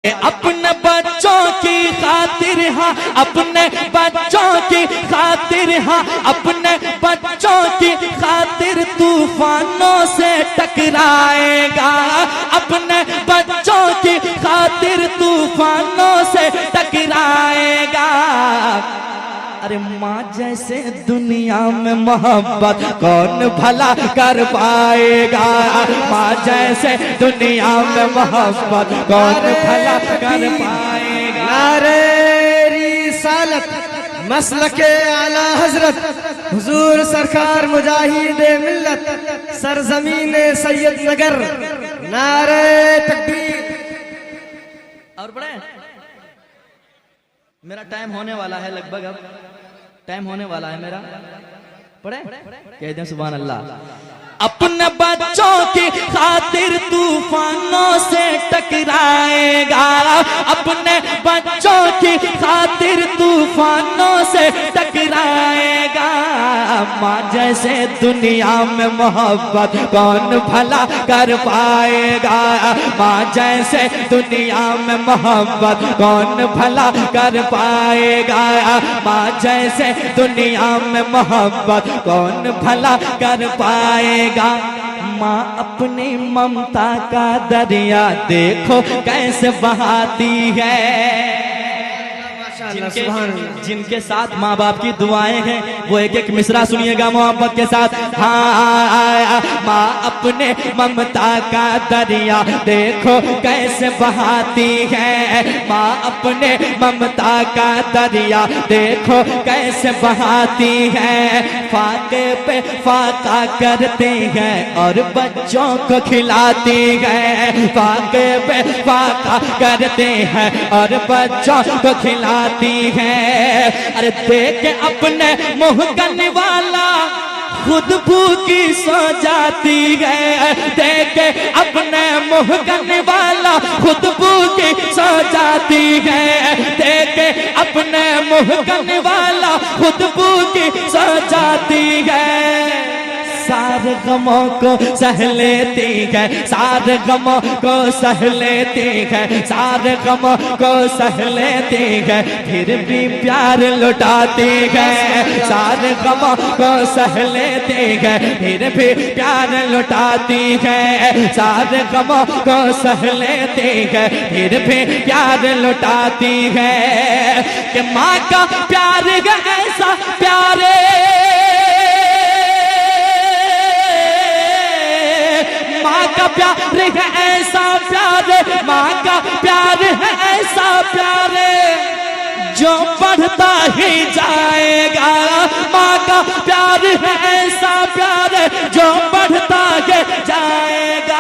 अपने बच्चों की खातिर हाँ, अपने बच्चों की खातिर हाँ, अपने बच्चों की खातिर तूफानों से टकराएगा। अपने बच्चों की खातिर तूफानों से टकराएगा। अरे माँ जैसे दुनिया में मोहब्बत कौन भला कर पाएगा। माँ जैसे दुनिया में मोहब्बत कौन भला कर पाएगा। नारे रिसालत मसलके आला हजरत हुजूर सरकार मुजाहिद मिल्लत सरजमीन सैयद नगर। नारे तकबीर। और बड़े मेरा टाइम होने वाला है, लगभग अब टाइम होने वाला है मेरा। पढ़े कह दें सुभान अल्लाह। अपने बच्चों की खातिर तूफानों से टकराएगा। अपने बच्चों की खातिर तूफानों से टकराएगा। माँ जैसे दुनिया में मोहब्बत कौन भला कर पाएगा। माँ जैसे दुनिया में मोहब्बत कौन भला कर पाएगा। माँ जैसे दुनिया में मोहब्बत कौन भला कर पाएगा। माँ अपनी ममता का दरिया देखो कैसे बहाती है। जिनके साथ माँ बाप की दुआएं हैं वो एक एक मिसरा सुनिएगा मोहब्बत के साथ। हाँ माँ अपने ममता का दरिया देखो कैसे बहाती है। माँ अपने ममता का दरिया देखो कैसे बहाती है। फाके पे फाका करती है और बच्चों को खिलाती है। फाके पे फाका करते हैं और बच्चों को खिलाती है। अरे देख अपने मुंह करने वाला खुद भूखी सो जाती है। देख अपने मुंह करने वाला खुद भूखी सो जाती है। देख अपने मुंह करने वाला खुद भूखी सो जाती है। सारे गमों को सह लेती है। सारे गमों को सह लेती है। सारे गमों को सह लेती है फिर भी प्यार लुटाती है। सारे गमों को सह लेती है फिर भी प्यार लुटाती है। सारे गमों को सह लेती है फिर भी प्यार लुटाती है। कि माँ का प्यार है ऐसा प्यारे। माँ का प्यार है ऐसा प्यारे। माँ का प्यार है ऐसा प्यारे जो बढ़ता ही जाएगा। माँ का प्यार है ऐसा प्यारे जो बढ़ता ही जाएगा।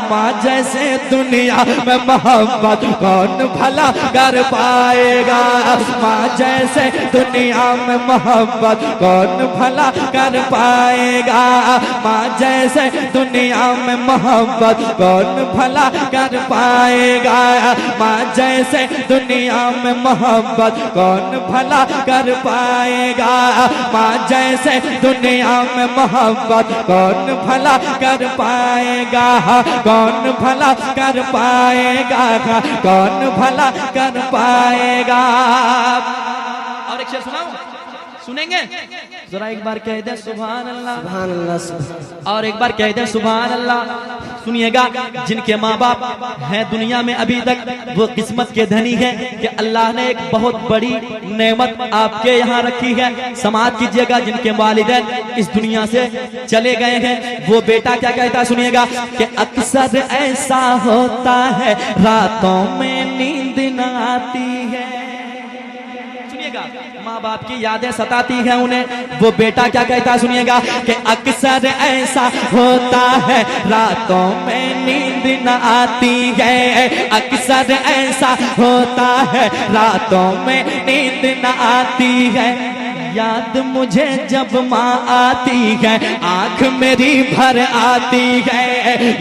माँ जैसे दुनिया में मोहब्बत कौन भला कर पाएगा। माँ जैसे दुनिया में मोहब्बत कौन भला कर पाएगा। माँ जैसे दुनिया में मोहब्बत कौन भला कर पाएगा। माँ जैसे दुनिया में मोहब्बत कौन भला कर पाएगा। माँ जैसे दुनिया में मोहब्बत कौन भला कर पाएगा। कौन भला कर पाएगा। कौन भला कर पाएगा। और एक शेर सुनाऊं, सुनेंगे जरा एक बार कह दे सुभान अल्लाह। सुभान अल्लाह। और एक बार कह दे सुभान अल्लाह। सुनिएगा जिनके माँ बाप हैं दुनिया में अभी तक वो किस्मत के धनी हैं कि अल्लाह ने एक बहुत बड़ी नेमत आपके यहाँ रखी है। समाज कीजिएगा जिनके वालिदैन इस दुनिया से चले गए हैं वो बेटा क्या कहता है सुनिएगा कि अक्सर ऐसा होता है रातों में नींद न आती है। माँ बाप की यादें सताती हैं उन्हें। वो बेटा क्या कहता है सुनिएगा कि अक्सर ऐसा होता है रातों में नींद न आती है। अक्सर ऐसा होता है रातों में नींद न आती है। याद मुझे जब माँ आती है आंख मेरी भर आती है।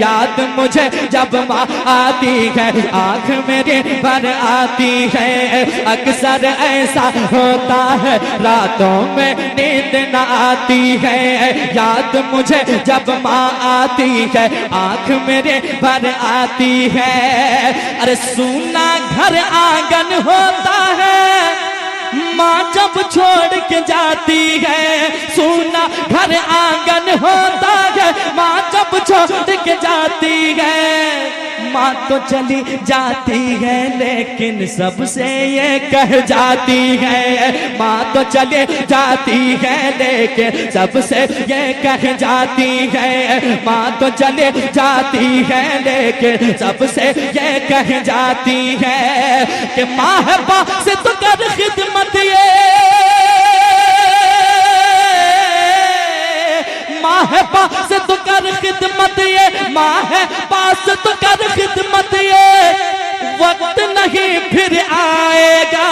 याद मुझे जब माँ आती है आंख मेरी भर आती है। अक्सर ऐसा होता है रातों में नींद न आती है। याद मुझे जब माँ आती है आंख मेरे भर आती है। अरे सूना घर आंगन होता है माँ जब छोड़ के जाती है। सूना घर आंगन होता है माँ जब छोड़ के जाती है। माँ तो चली जाती है लेकिन सबसे ये कह जाती है। माँ तो चली जाती है लेकिन सबसे ये कह जाती है। माँ तो चली जाती है लेकिन सबसे ये कह जाती है कि माँ है पास तो कर खिदमत ये। माँ है पास तो कर खिदमत ये। माँ है पास तो कर खिदमत ये। वक्त नहीं फिर आएगा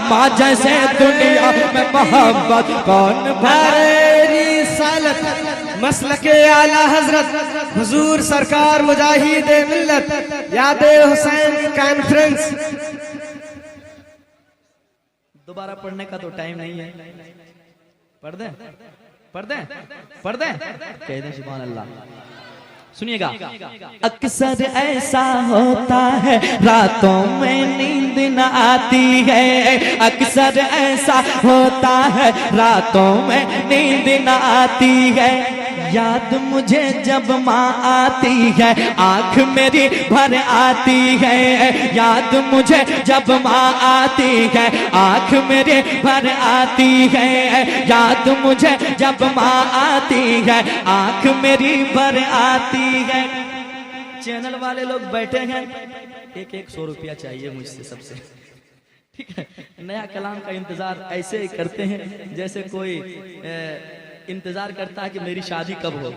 माँ जैसे दुनिया में मोहब्बत कौन भरे रिसालत मसलके आला हजरत हुजूर सरकार मुजाहिद मिल्लत याद हुसैन कॉन्फ्रेंस। दोबारा पढ़ने का तो टाइम नहीं है। पढ़ दे पढ़ दे पढ़ दे कह दे सुभान अल्लाह। सुनिएगा। अक्सर ऐसा होता है रातों में नींद न आती है। अक्सर ऐसा होता है रातों में नींद न आती है। याद मुझे जब माँ आती है आंख मेरी भर आती है। याद मुझे जब माँ आती है आंख मेरी भर आती है। याद मुझे जब माँ आती है आंख मेरी भर आती है। चैनल वाले लोग बैठे हैं, एक 100 रुपया चाहिए मुझसे सबसे, ठीक है। नया कलाम का इंतजार ऐसे ही करते हैं जैसे कोई इंतजार करता है कि मेरी शादी कब हो।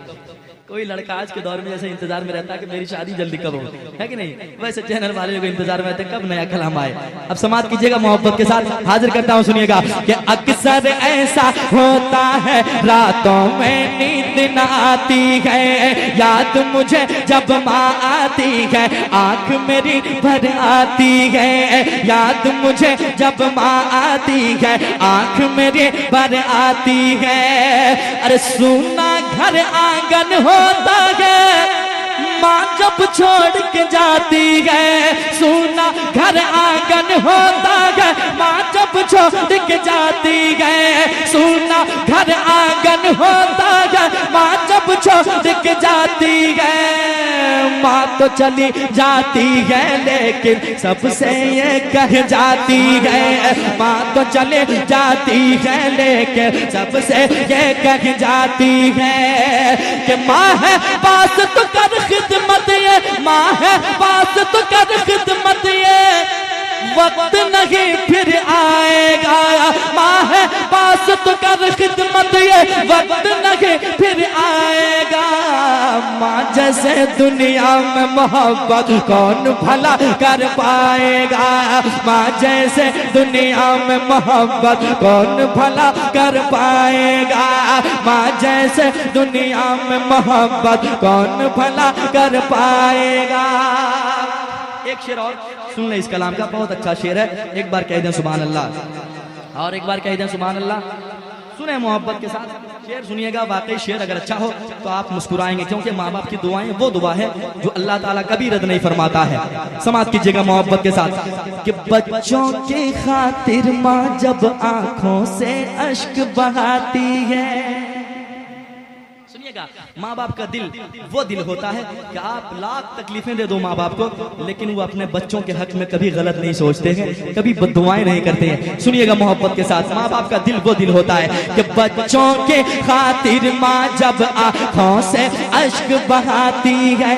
कोई लड़का आज के दौर में जैसे इंतजार में रहता है कि मेरी शादी जल्दी कब हो, है कि नहीं। वैसे चैनल वाले लोग इंतजार में रहते हैं कब नया कलाम आए। अब समाप्त कीजिएगा मोहब्बत के साथ, हाजिर करता हूँ। सुनिएगा कि अक्सर ऐसा होता है रातों में नींद न आती है। याद मुझे जब माँ आती है आंख मेरी भर आती है। याद मुझे जब माँ आती है आंख मेरी भर आती है। अरे सूना घर आंगन होता है माँ जब छोड़ के जाती है। सूना घर आंगन होता है माँ जब छोड़ के जाती है। सूना घर आंगन होता है माँ जब छोड़ के जाती है। माँ तो चली जाती है लेकिन सबसे ये कह जाती है। माँ तो चली जाती है लेकिन सबसे ये कह जाती है कि माँ है पास तो कर खिदमत ये। माँ है पास तो कर खिदमत ये। वक्त नहीं फिर आएगा माँ है पास तो कर खिदमत ये। वक्त नहीं फिर आएगा माँ जैसे दुनिया में मोहब्बत कौन भला कर पाएगा। माँ जैसे दुनिया में मोहब्बत कौन भला कर पाएगा। माँ जैसे दुनिया में मोहब्बत कौन भला कर पाएगा। एक शेर और सुन ले इस कलाम का, बहुत अच्छा शेर है। एक बार कह दें सुभान अल्लाह और एक बार कह दें सुभान अल्लाह। सुने मोहब्बत के साथ शेर सुनिएगा। वाकई शेर अगर अच्छा हो तो आप मुस्कुराएंगे, क्योंकि माँ बाप की दुआएं वो दुआ है जो अल्लाह ताला कभी रद्द नहीं फरमाता है। समाप्त कीजिएगा मोहब्बत के साथ कि बच्चों की खातिर माँ जब आंखों से अश्क बहाती है। सुनिएगा, माँ बाप का दिल वो दिल होता है कि आप लाख तकलीफें दे दो माँ बाप को, लेकिन वो अपने बच्चों के हक में कभी गलत नहीं सोचते हैं, कभी बद्दुआएं नहीं करते हैं। सुनिएगा मोहब्बत के साथ, माँ बाप का दिल वो दिल होता है कि बच्चों के खातिर माँ जब आंखों से अश्क बहाती है।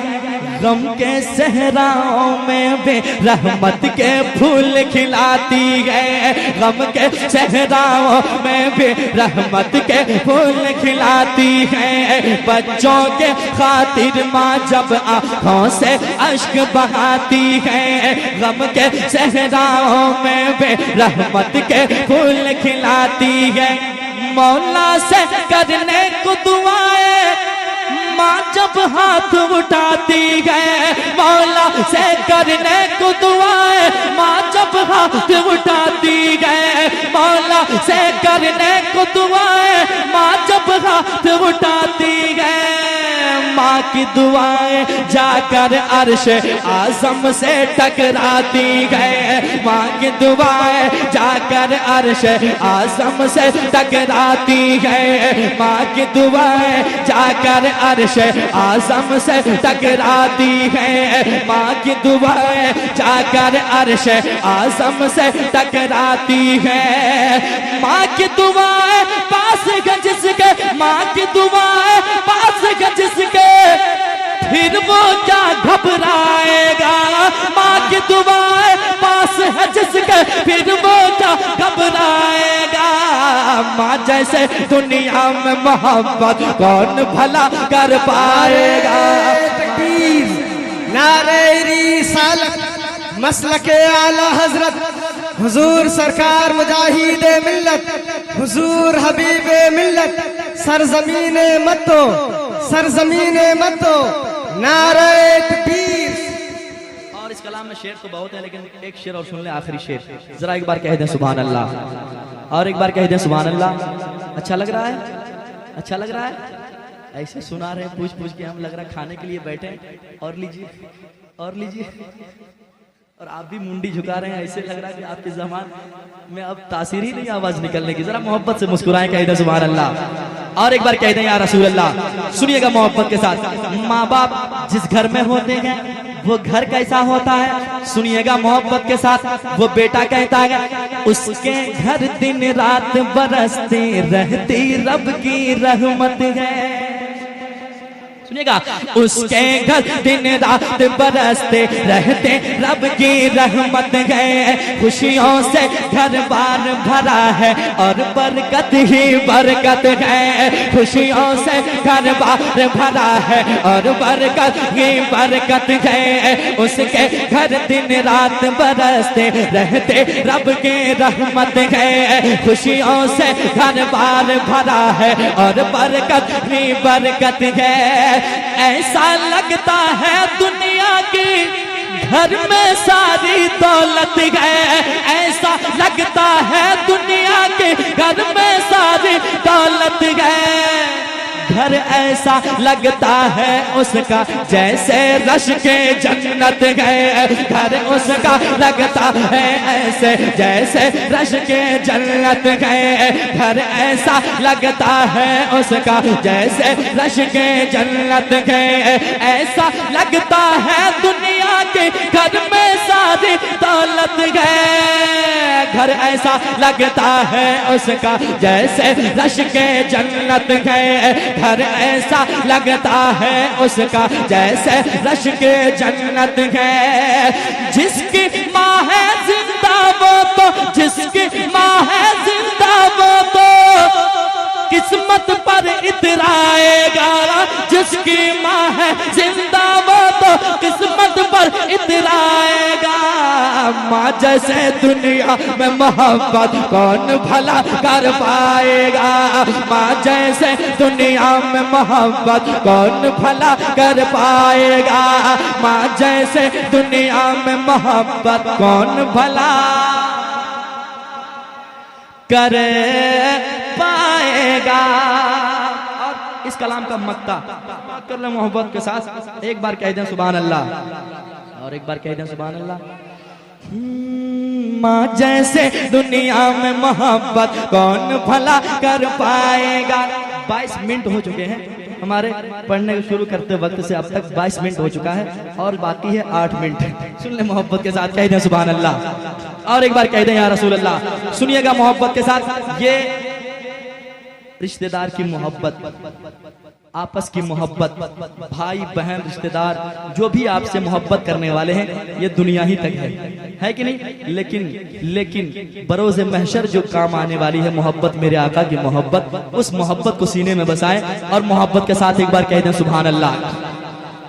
गम के सहराओं में भी रहमत के फूल खिलाती है, गम के सहराओं में भी रहमत के फूल खिलाती है। बच्चों के खातिर माँ जब आँखों से अश्क बहाती है, गम के सहराओं में भी रहमत के फूल खिलाती है। मौला से करने को दुआएं माँ जब हाथ उठाती है, मौला से करने को दुआएं माँ जब हाथ उठाती है, मौला से करने को दुआएं माँ जब हाथ उठाती है। माँ की दुआएं जाकर अर्श आज़म से टकराती है, माँ की दुआएं जाकर अर्श आज़म से टकराती है, माँ की दुआएं जाकर अर्श आज़म से टकराती है, माँ की दुआएं जाकर अर्श आज़म से टकराती है। माँ की दुआएं पास है जिसके, माँ की दुआएं पास है जिसके, फिर वो क्या घबराएगा। माँ की दुआएं पास है जिसके, फिर वो क्या घबराएगा। माँ जैसे दुनिया में मोहब्बत कौन भला कर पाएगा। नारे रिसालत मसलके आला हजरत हुजूर सरकार मुजाहिद मिल्लत, हुजूर हबीब मिल्लत, सरजमीने मतो, सरजमीने मतो, नारे तकबीर। और इस कलाम में शेर तो बहुत है, लेकिन एक शेर और सुन ले, आखिरी शेर जरा एक बार कह दें सुभान अल्लाह, और एक बार कह दें सुभान अल्लाह। अच्छा लग रहा है, अच्छा लग रहा है। ऐसे सुना रहे हैं पूछ पूछ के, हम लग रहा है खाने के लिए बैठे। और लीजिए, और लीजिए, और आप भी मुंडी झुका रहे हैं। ऐसे लग रहा है कि आपके ज़बान में अब तासीर ही नहीं आवाज निकलने की। जरा मोहब्बत से मुस्कुराएं, कह दें सुभान अल्लाह, और एक बार कह दें या रसूल अल्लाह। सुनिएगा मोहब्बत के साथ। माँ बाप जिस घर में होते हैं वो घर कैसा होता है, सुनिएगा मोहब्बत के साथ। वो बेटा कहता है उसके घर दिन रात बरसती रहती रब की रहमत है। सुनिएगा, उसके घर दिन रात बरसते रहते रब की रहमत है। खुशियों से घर बार भरा है और बरकत ही बरकत है। खुशियों से घर बार भरा है और बरकत ही बरकत है। उसके घर दिन रात बरसते रहते रब की रहमत है। खुशियों से घर बार भरा है और बरकत ही बरकत है। ऐसा लगता है दुनिया की घर में सारी दौलत है। ऐसा लगता है दुनिया के घर में सारी दौलत है। घर ऐसा लगता है उसका जैसे रश के जन्नत है। घर उसका लगता है ऐसे जैसे रश के जन्नत है। घर ऐसा लगता है उसका जैसे रश के जन्नत है। ऐसा लगता है दुनिया के घर में सारी दौलत है। घर ऐसा लगता है उसका जैसे रश के जन्नत है। घर ऐसा लगता है उसका जैसे रश के जन्नत है। जिसकी माँ है जिंदा वो तो, जिसकी माँ है जिंदा वो तो किस्मत पर इतराएगा। जिसकी माँ है जिंदा वो तो किस्मत पर इतराएगा। माँ जैसे दुनिया में मोहब्बत कौन भला कर पाएगा। माँ जैसे दुनिया में मोहब्बत कौन भला कर पाएगा। माँ जैसे दुनिया में मोहब्बत कौन भला कर पाएगा। और इस कलाम का मक्ता कर ले मोहब्बत के साथ। एक बार कह दें सुभान अल्लाह, और एक बार कह दें सुभान अल्लाह। माँ जैसे दुनिया में मोहब्बत कौन भला कर पाएगा। 22 मिनट हो चुके हैं हमारे पढ़ने शुरू करते वक्त से अब तक 22 मिनट हो चुका है और बाकी है 8 मिनट। सुन ले मोहब्बत के साथ, कह दें सुभान अल्लाह, और एक बार कह दें या रसूल अल्लाह। सुनिएगा मोहब्बत के साथ। ये रिश्तेदार की मोहब्बत आपस की मोहब्बत, भाई बहन रिश्तेदार जो भी आपसे मोहब्बत करने वाले हैं, ये दुनिया ही तक है कि नहीं? लेकिन बरोज़े महशर जो काम आने वाली है मोहब्बत, मेरे आका की मोहब्बत, उस मोहब्बत को सीने में बसाएं और मोहब्बत के साथ एक बार कह दें सुभान अल्लाह,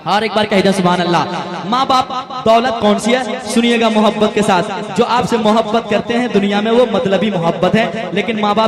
और एक बार कह दें सुभान अल्लाह। माँ बाप दौलत कौन सी है? सुनिएगा मोहब्बत के साथ। जो आपसे मोहब्बत करते हैं दुनिया में वो मतलबी मोहब्बत है, लेकिन माँ बाप